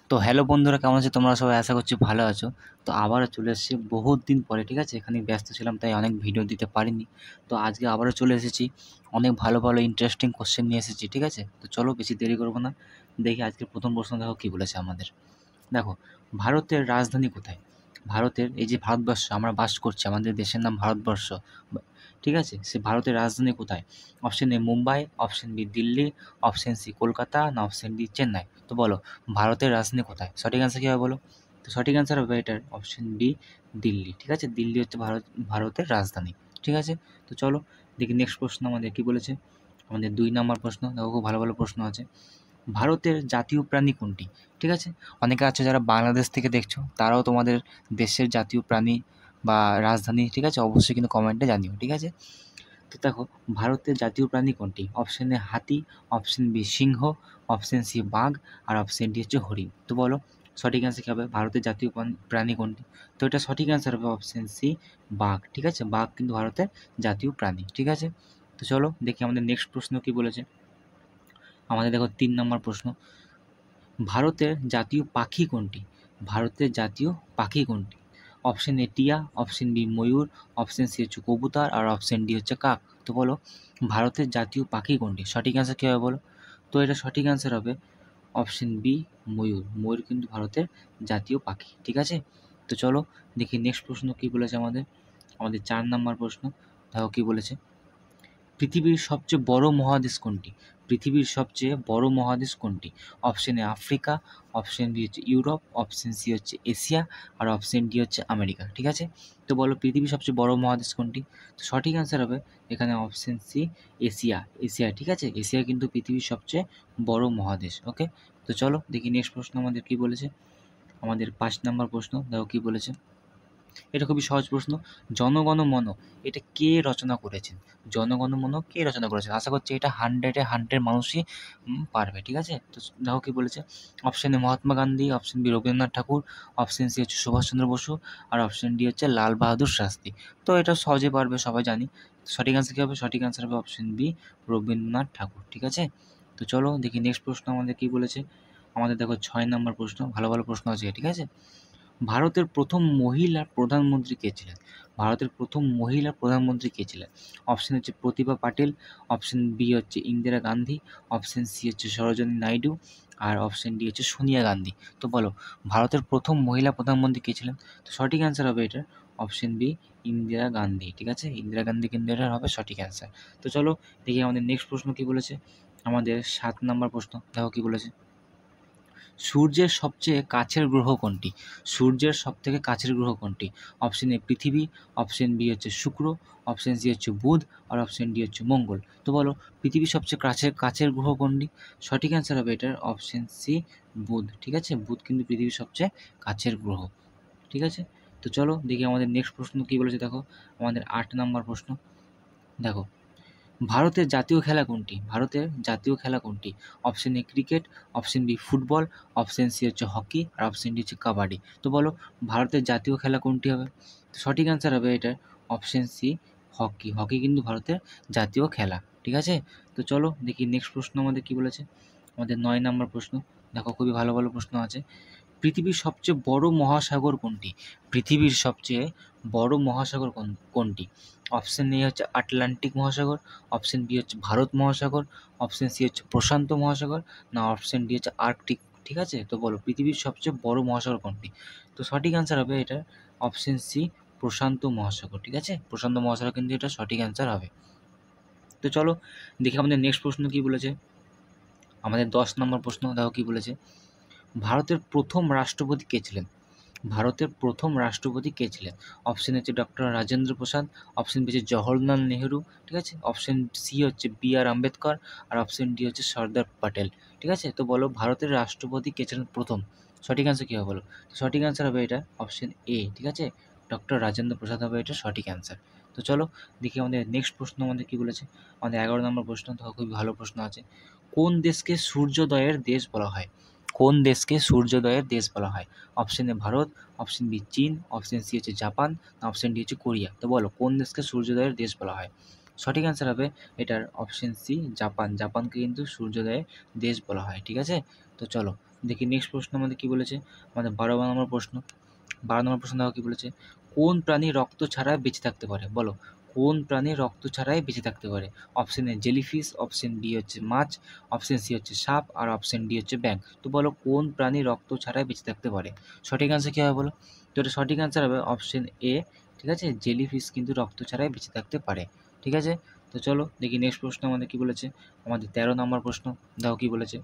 তো হ্যালো বন্ধুরা, কেমন আছো তোমরা সবাই? আশা করছি ভালো আছো। তো আবারও চলে এসেছি বহুত দিন পরে, ঠিক আছে। এখানে ব্যস্ত ছিলাম তাই অনেক ভিডিও দিতে পারিনি। তো আজকে আবারও চলে এসেছি, অনেক ভালো ভালো ইন্টারেস্টিং কোশ্চেন নিয়ে এসেছি, ঠিক আছে। তো চলো বেশি দেরি করবো না, দেখি আজকের প্রথম প্রশ্ন দেখো কী বলেছে আমাদের। দেখো, ভারতের রাজধানী কোথায়? ভারতের এই যে ভারতবর্ষ আমরা বাস করছি, আমাদের দেশের নাম ভারতবর্ষ, ঠিক আছে। সে ভারতের রাজধানী কোথায়? Option A Mumbai, option B Delhi, option C Kolkata, না অপশন ডি চেন্নাই। তো বলো, ভারতের রাজধানী কোথায়? সঠিক অ্যান্সার কী হবে বলো? তো সঠিক অ্যান্সার হবে এটার অপশন বি দিল্লি, ঠিক আছে। দিল্লি হচ্ছে ভারতের রাজধানী, ঠিক আছে। তো চলো দেখি নেক্সট প্রশ্ন আমাদের কী বলেছে। আমাদের 2 নম্বর প্রশ্ন, দেখো খুব ভালো ভালো প্রশ্ন আছে। ভারতের জাতীয় প্রাণী কোনটি? ঠিক আছে। অনেকে আছে যারা বাংলাদেশ থেকে দেখছো, তারাও তোমাদের দেশের জাতীয় প্রাণী বা রাজধানী, ঠিক আছে, অবশ্যই কিন্তু কমেন্টে জানিও, ঠিক আছে। তো দেখো, ভারতের জাতীয় প্রাণী কোনটি? অপশন এ হাতি, অপশন বি সিংহ, অপশন সি বাঘ, আর অপশন ডি হচ্ছে হরিণ। তো বলো সঠিক অ্যান্সার কী হবে? ভারতের জাতীয় প্রাণী কোনটি? তো এটা সঠিক অ্যান্সার হবে অপশন সি বাঘ, ঠিক আছে। বাঘ কিন্তু ভারতের জাতীয় প্রাণী, ঠিক আছে। তো চলো দেখি আমাদের নেক্সট প্রশ্ন কী বলেছে। আমাদের দেখো 3 নম্বর প্রশ্ন, ভারতের জাতীয় পাখি কোনটি? ভারতের জাতীয় পাখি কোনটি? অপশন এ টিয়া, অপশন বি ময়ূর, অপশন সি হচ্ছে কবুতর, আর অপশন ডি হচ্ছে কাক। তো বলো ভারতের জাতীয় পাখি কোনটি? সঠিক অ্যান্সার কী হবে বলো? তো এটা সঠিক অ্যান্সার হবে অপশন বি ময়ূর। ময়ূর কিন্তু ভারতের জাতীয় পাখি, ঠিক আছে। তো চলো দেখি নেক্সট প্রশ্ন কী বলেছে আমাদের। আমাদের 4 নম্বর প্রশ্ন, দেখো কী বলেছে। পৃথিবীর সবচেয়ে বড় মহাদেশ কোনটি? পৃথিবীর সবচেয়ে বড় মহাদেশ কোনটি? Option A Africa, option B হচ্ছে ইউরোপ, অপশন সি হচ্ছে এশিয়া, আর অপশন ডি হচ্ছে আমেরিকা, ঠিক আছে। তো বলো পৃথিবীর সবচেয়ে বড় মহাদেশ কোনটি? তো সঠিক অ্যান্সার হবে এখানে অপশন সি এশিয়া। এশিয়া, ঠিক আছে। এশিয়া কিন্তু পৃথিবীর সবচেয়ে বড় মহাদেশ, ওকে। তো চলো দেখি নেক্সট প্রশ্ন আমাদের কী বলেছে। আমাদের 5 নম্বর প্রশ্ন, দেখো কী বলেছে। এটা খুবই সহজ প্রশ্ন। জনগণ মন এটা কে রচনা করেছেন? জনগণ মন কে রচনা করেছেন? আশা করছি এটা 100-এ 100 মানুষই পারবে, ঠিক আছে। তো দেখো কী বলেছে। Option A Mahatma Gandhi, option B Rabindranath Thakur, option C হচ্ছে সুভাষচন্দ্র বসু, আর অপশন ডি হচ্ছে লাল বাহাদুর শাস্ত্রী। তো এটা সহজে পারবে, সবাই জানি। সঠিক অ্যান্সার কী হবে? সঠিক অ্যান্সার হবে অপশন বি রবীন্দ্রনাথ ঠাকুর, ঠিক আছে। তো চলো দেখি নেক্সট প্রশ্ন আমাদের কী বলেছে। আমাদের দেখো 6 নম্বর প্রশ্ন, ভালো ভালো প্রশ্ন আছে, ঠিক আছে। ভারতের প্রথম মহিলা প্রধানমন্ত্রী কে ছিলেন? ভারতের প্রথম মহিলা প্রধানমন্ত্রী কে ছিলেন? অপশন হচ্ছে প্রতিভা পাটিল, অপশন বি হচ্ছে ইন্দিরা গান্ধী, অপশন সি হচ্ছে সরোজিনী নাইডু, আর অপশন ডি হচ্ছে সোনিয়া গান্ধী। তো বলো ভারতের প্রথম মহিলা প্রধানমন্ত্রী কে ছিলেন? তো সঠিক অ্যান্সার হবে এটার অপশন বি ইন্দিরা গান্ধী, ঠিক আছে। ইন্দিরা গান্ধী কিন্তু এটার হবে সঠিক অ্যান্সার। তো চলো দেখি আমাদের নেক্সট প্রশ্ন কী বলেছে। আমাদের 7 নম্বর প্রশ্ন, দেখো কী বলেছে। সূর্যের সবচেয়ে কাছের গ্রহ কোনটি? সূর্যের সবথেকে কাছের গ্রহ কোনটি? অপশন এ পৃথিবী, অপশন বি হচ্ছে শুক্র, অপশন সি হচ্ছে বুধ, আর অপশন ডি হচ্ছে মঙ্গল। তো বলো পৃথিবীর সবচেয়ে কাছের গ্রহ কোনটি? সঠিক অ্যান্সার হবে এটার অপশন সি বুধ, ঠিক আছে। বুধ কিন্তু পৃথিবীর সবচেয়ে কাছের গ্রহ, ঠিক আছে। তো চলো দেখি আমাদের নেক্সট প্রশ্ন কী বলেছে। দেখো আমাদের 8 নম্বর প্রশ্ন, দেখো ভারতের জাতীয় খেলা কোনটি? ভারতের জাতীয় খেলা কোনটি? Option A cricket, option B football, option C হচ্ছে হকি, আর অপশন ডি হচ্ছে কাবাডি। তো বলো ভারতের জাতীয় খেলা কোনটি হবে? তো সঠিক অ্যান্সার হবে এটার অপশন সি হকি। হকি কিন্তু ভারতের জাতীয় খেলা, ঠিক আছে। তো চলো দেখি নেক্সট প্রশ্ন আমাদের কী বলেছে। আমাদের 9 নম্বর প্রশ্ন, দেখো খুবই ভালো ভালো প্রশ্ন আছে। পৃথিবীর সবচেয়ে বড় মহাসাগর কোনটি? পৃথিবীর সবচেয়ে বড় মহাসাগর কোনটি? অপশন এ হচ্ছে আটলান্টিক মহাসাগর, অপশন বি হচ্ছে ভারত মহাসাগর, অপশন সি হচ্ছে প্রশান্ত মহাসাগর, না অপশন ডি হচ্ছে আর্কটিক, ঠিক আছে। তো বলো পৃথিবীর সবচেয়ে বড় মহাসাগর কোনটি? তো সঠিক অ্যান্সার হবে এটা অপশন সি প্রশান্ত মহাসাগর, ঠিক আছে। প্রশান্ত মহাসাগর কিন্তু এটা সঠিক অ্যান্সার হবে। তো চলো দেখি আমাদের নেক্সট প্রশ্ন কী বলেছে। আমাদের 10 নম্বর প্রশ্ন, দেখো কী বলেছে। ভারতের প্রথম রাষ্ট্রপতি কে ছিলেন? ভারতের প্রথম রাষ্ট্রপতি কে ছিলেন? অপশন হচ্ছে doctor Rajendra Prasad, option B হচ্ছে জওহরলাল নেহেরু, ঠিক আছে। অপশন সি হচ্ছে বি আর আম্বেদকর, আর অপশন ডি হচ্ছে সর্দার প্যাটেল, ঠিক আছে। তো বলো ভারতের রাষ্ট্রপতি কে ছিলেন প্রথম? সঠিক অ্যান্সার কী হবে বলো? সঠিক অ্যান্সার হবে এটা অপশন এ, ঠিক আছে। ডক্টর রাজেন্দ্র প্রসাদ হবে এটা সঠিক অ্যান্সার। তো চলো দেখি আমাদের নেক্সট প্রশ্ন আমাদের কী বলেছে। আমাদের 11 নম্বর প্রশ্ন, তো খুবই ভালো প্রশ্ন আছে। কোন দেশকে সূর্যোদয়ের দেশ বলা হয়? কোন দেশকে সূর্যোদয়ের দেশ বলা হয়? Option A Bharat, option B চীন, অপশন সি হচ্ছে জাপান, অপশন ডি হচ্ছে কোরিয়া। তো বলো কোন দেশকে সূর্যোদয়ের দেশ বলা হয়? সঠিক অ্যান্সার হবে এটার অপশন সি জাপান। জাপানকে কিন্তু সূর্যোদয়ের দেশ বলা হয়, ঠিক আছে। তো চলো দেখি নেক্সট প্রশ্ন আমাদের কী বলেছে, আমাদের 12 নম্বর প্রশ্ন। 12 নম্বর প্রশ্ন দেখো কী বলেছে, কোন প্রাণী রক্ত ছাড়া বেঁচে থাকতে পারে? বলো, কোন প্রাণী রক্ত ছাড়াই বেঁচে থাকতে পারে? Option A jellyfish, option B হচ্ছে মাছ, অপশন সি হচ্ছে সাপ, আর অপশন ডি হচ্ছে ব্যাঙ। তো বলো কোন প্রাণী রক্ত ছাড়াই বেঁচে থাকতে পারে? সঠিক অ্যান্সার কী হবে বলো? তো এটা সঠিক অ্যান্সার হবে অপশন এ, ঠিক আছে, জেলিফিশ কিন্তু রক্ত ছাড়াই বেঁচে থাকতে পারে। ঠিক আছে, তো চলো দেখি নেক্সট প্রশ্ন আমাদের কী বলেছে, আমাদের 13 নম্বর প্রশ্ন। দেখো কী বলেছে,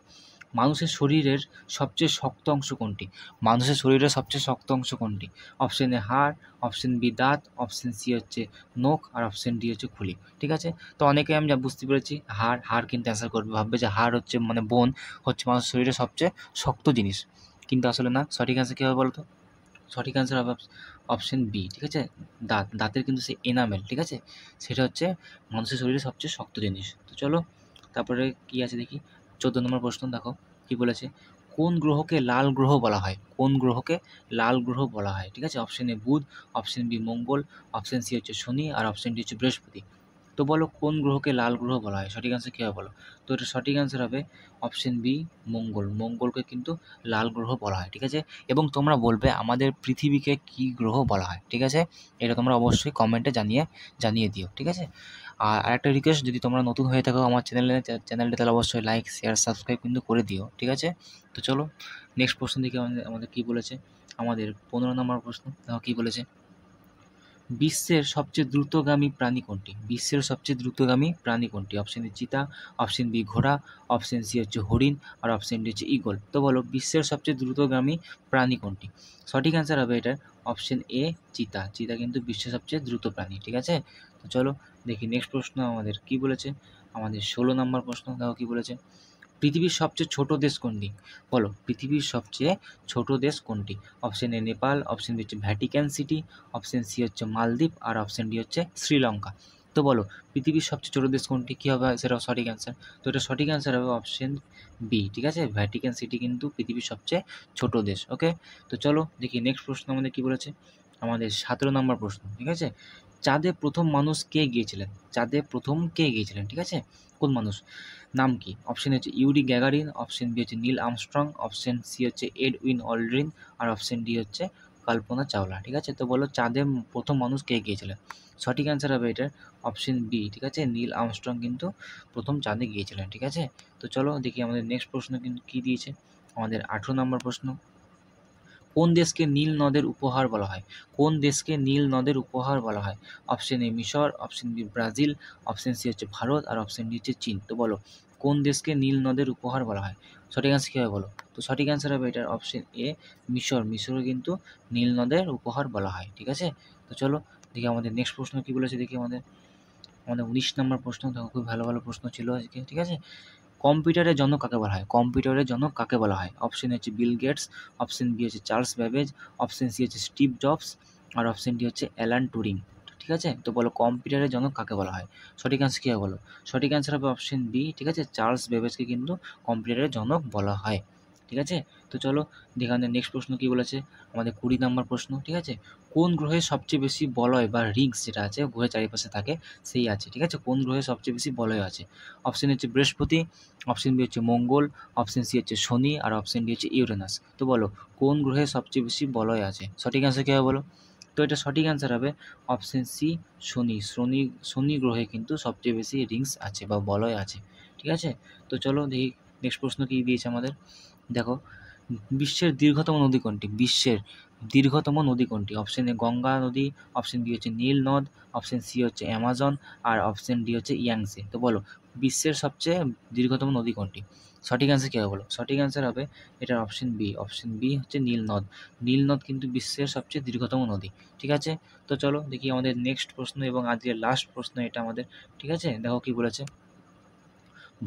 মানুষের শরীরের সবচেয়ে শক্ত অংশ কোনটি? মানুষের শরীরের সবচেয়ে শক্ত অংশ কোনটি? অপশন এ হাড়, অপশন বি দাঁত, অপশন সি হচ্ছে নখ, আর অপশন ডি হচ্ছে খুলি। ঠিক আছে, তো অনেকে আমি যা বুঝতে পেরেছি হাড় কিন্তু অ্যান্সার করবে, ভাববে যে হাড় হচ্ছে মানে বোন হচ্ছে মানুষের শরীরের সবচেয়ে শক্ত জিনিস, কিন্তু আসলে না। সঠিক অ্যান্সার কী হবে বলতো? সঠিক অ্যান্সার হবে অপশন বি, ঠিক আছে, দাঁতের কিন্তু সেই এনামেল, ঠিক আছে, সেটা হচ্ছে মানুষের শরীরে সবচেয়ে শক্ত জিনিস। তো চলো তারপরে কি আছে দেখি, 14 নম্বর প্রশ্ন দেখো কি বলেছে, কোন গ্রহকে লাল গ্রহ বলা হয়? কোন গ্রহকে লাল গ্রহ বলা হয়? ঠিক আছে, অপশন এ বুধ, অপশন বি মঙ্গল, অপশন সি হচ্ছে শনি, আর অপশন ডি হচ্ছে বৃহস্পতি। তো বলো কোন গ্রহকে লাল গ্রহ বলা হয়? সঠিক অ্যান্সার কী হবে বলো? তো এটা সঠিক অ্যান্সার হবে অপশন বি মঙ্গলকে কিন্তু লাল গ্রহ বলা হয়। ঠিক আছে, এবং তোমরা বলবে আমাদের পৃথিবীকে কী গ্রহ বলা হয়? ঠিক আছে, এটা তোমরা অবশ্যই কমেন্টে জানিয়ে দিও। ঠিক আছে, আর আরেকটা রিকোয়েস্ট, যদি তোমরা নতুন হয়ে থাকো আমার চ্যানেলটা তাহলে অবশ্যই লাইক শেয়ার সাবস্ক্রাইব কিন্তু করে দিও। ঠিক আছে, তো চলো নেক্সট প্রশ্ন দিকে আমাদের কী বলেছে, আমাদের 15 নম্বর প্রশ্ন দেখো কী বলেছে, বিশ্বের সবচেয়ে দ্রুতগামী প্রাণী কোনটি? বিশ্বের সবচেয়ে দ্রুতগামী প্রাণী কোনটি? অপশন এ চিতা, অপশন বি ঘোড়া, অপশন সি হচ্ছে হরিণ, আর অপশন ডি হচ্ছে ঈগল। তো বলো বিশ্বের সবচেয়ে দ্রুতগামী প্রাণী কোনটি? সঠিক অ্যান্সার হবে এটার অপশন এ চিতা। চিতা কিন্তু বিশ্বের সবচেয়ে দ্রুত প্রাণী। ঠিক আছে, তো চলো দেখি নেক্সট প্রশ্ন আমাদের কি বলেছে, আমাদের 16 নম্বর প্রশ্ন দেখো কি বলেছে, পৃথিবীর সবচেয়ে ছোট দেশ কোনটি? বলো পৃথিবীর সবচেয়ে ছোট দেশ কোনটি? Option A Nepal, option B হচ্ছে ভ্যাটিকান সিটি, অপশন সি হচ্ছে মালদ্বীপ, আর অপশন ডি হচ্ছে শ্রীলঙ্কা। তো বলো পৃথিবীর সবচেয়ে ছোট দেশ কোনটি? কী হবে সেটা সঠিক অ্যান্সার? তো এটা সঠিক অ্যান্সার হবে অপশন বি, ঠিক আছে, ভ্যাটিকান সিটি কিন্তু পৃথিবীর সবচেয়ে ছোট দেশ। ওকে, তো চলো দেখি নেক্সট প্রশ্ন আমাদের কী বলেছে, আমাদের 17 নম্বর প্রশ্ন। ঠিক আছে, চাঁদে প্রথম মানুষ কে গিয়েছিলেন? চাঁদে প্রথম কে গিয়েছিলেন? ঠিক আছে, কোন মানুষ, নাম কি? অপশন হচ্ছে ইউরি গ্যাগারিন, অপশন বি হচ্ছে নীল আর্মস্ট্রং, অপশন সি হচ্ছে এডউইন অলড্রিন, আর অপশন ডি হচ্ছে কল্পনা চাওলা। ঠিক আছে, তো বলো চাঁদে প্রথম মানুষ কে গিয়েছিলেন? সঠিক অ্যান্সার হবে এটার অপশন বি, ঠিক আছে, নীল আর্মস্ট্রং কিন্তু প্রথম চাঁদে গিয়েছিলেন। ঠিক আছে, তো চলো দেখি আমাদের নেক্সট প্রশ্ন কিন্তু কী দিয়েছে, আমাদের 18 নম্বর প্রশ্ন, কোন দেশকে নীল নদের উপহার বলা হয়? কোন দেশকে নীল নদের উপহার বলা হয়? অপশন এ মিশর, option B Brazil, option C হচ্ছে ভারত, আর অপশন ডি হচ্ছে চীন। তো বলো কোন দেশকে নীল নদের উপহার বলা হয়? সঠিক অ্যান্সার কী হবে বলো? তো সঠিক অ্যান্সার হবে এটার অপশন এ মিশর। মিশরও কিন্তু নীল নদের উপহার বলা হয়। ঠিক আছে, তো চলো দেখি আমাদের নেক্সট প্রশ্ন কী বলেছে, দেখি আমাদের আমাদের 19 নম্বর প্রশ্ন। দেখো খুব ভালো ভালো প্রশ্ন ছিল আজকে। ঠিক আছে, কম্পিউটারের জনক কাকে বলা হয়? কম্পিউটারের জনক কাকে বলা হয়? অপশন হচ্ছে বিল গেটস, অপশন বি হচ্ছে চার্লস ব্যাবেজ, অপশন সি হচ্ছে স্টিভ জবস, আর অপশন ডি হচ্ছে অ্যালান টুরিং। ঠিক আছে, তো বলো কম্পিউটারের জনক কাকে বলা হয়? সঠিক অ্যান্সার কী হবে বলো? সঠিক অ্যান্সার হবে অপশন বি, ঠিক আছে, চার্লস বেবেজকে কিন্তু কম্পিউটারের জনক বলা হয়। ঠিক আছে, তো চলো দেখানে নেক্সট প্রশ্ন কী বলেছে, আমাদের 20 নম্বর প্রশ্ন। ঠিক আছে, কোন গ্রহে সবচেয়ে বেশি বলয় বা রিংস যেটা আছে গ্রহের চারিপাশে থাকে সেই আছে? ঠিক আছে, কোন গ্রহে সবচেয়ে বেশি বলয় আছে? অপশন হচ্ছে বৃহস্পতি, অপশন বি হচ্ছে মঙ্গল, অপশন সি হচ্ছে শনি, আর অপশন ডি হচ্ছে ইউরেনাস। তো বলো কোন গ্রহে সবচেয়ে বেশি বলয় আছে? সঠিক অ্যান্সার কী হবে বলো? তো এটা সঠিক অ্যান্সার হবে অপশন সি শনি। শনি গ্রহে কিন্তু সবচেয়ে বেশি রিংস আছে বা বলয় আছে। ঠিক আছে, তো চলো দেখি নেক্সট প্রশ্ন কী দিয়েছে আমাদের। দেখো বিশ্বের দীর্ঘতম নদী কোনটি? বিশ্বের দীর্ঘতম নদী কোনটি? অপশন এ গঙ্গা নদী, অপশন বি হচ্ছে নীল নদ, অপশন সি হচ্ছে অ্যামাজন, আর অপশন ডি হচ্ছে ইয়াংসে। তো বলো বিশ্বের সবচেয়ে দীর্ঘতম নদী কোনটি? সঠিক অ্যান্সার কী হবে বলো? সঠিক অ্যান্সার হবে এটার অপশন বি। অপশন বি হচ্ছে নীল নদ। নীল নদ কিন্তু বিশ্বের সবচেয়ে দীর্ঘতম নদী। ঠিক আছে, তো চলো দেখি আমাদের নেক্সট প্রশ্ন এবং আজকের লাস্ট প্রশ্ন এটা আমাদের। ঠিক আছে, দেখো কি বলেছে,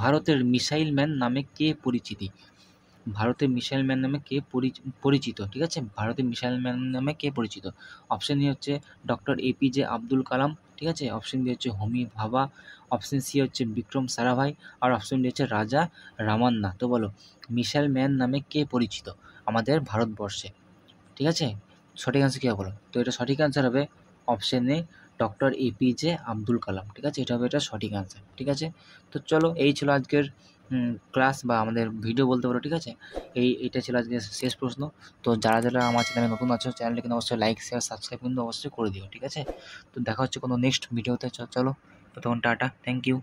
ভারতের মিসাইল ম্যান নামে কে পরিচিতি? ভারতের মিসাইল ম্যান নামে কে পরিচিত? ঠিক আছে, ভারতের মিসাইল ম্যান নামে কে পরিচিত? অপশন এ হচ্ছে ডক্টর এপিজে আব্দুল কালাম, ঠিক আছে, অপশন বি হচ্ছে হোমি ভাভা, অপশন সি হচ্ছে বিক্রম সারাভাই, আর অপশন ডি হচ্ছে রাজা রামান্না। তো বলো মিসাইল ম্যান নামে কে পরিচিত আমাদের ভারতবর্ষে? ঠিক আছে, সঠিক অ্যান্সার কী হবে বলো? তো এটা সঠিক অ্যান্সার হবে option A doctor APJ Abdul Kalam. ঠিক আছে, এটা হবে এটা সঠিক অ্যান্সার। ঠিক আছে, তো চলো এই ছিল আজকের ক্লাস বা আমাদের ভিডিও বলতে পারো, ঠিক আছে? এইটা ছিল আজকে শেষ প্রশ্ন। তো যারা আমার চ্যানেলে নতুন আছো, চ্যানেলটা কিন্তু অবশ্যই লাইক, শেয়ার, সাবস্ক্রাইব কিন্তু অবশ্যই করে দিও, ঠিক আছে? তো দেখা হচ্ছে কোনো নেক্সট ভিডিওতে। চলো ততক্ষণ টাটা, থ্যাংক ইউ।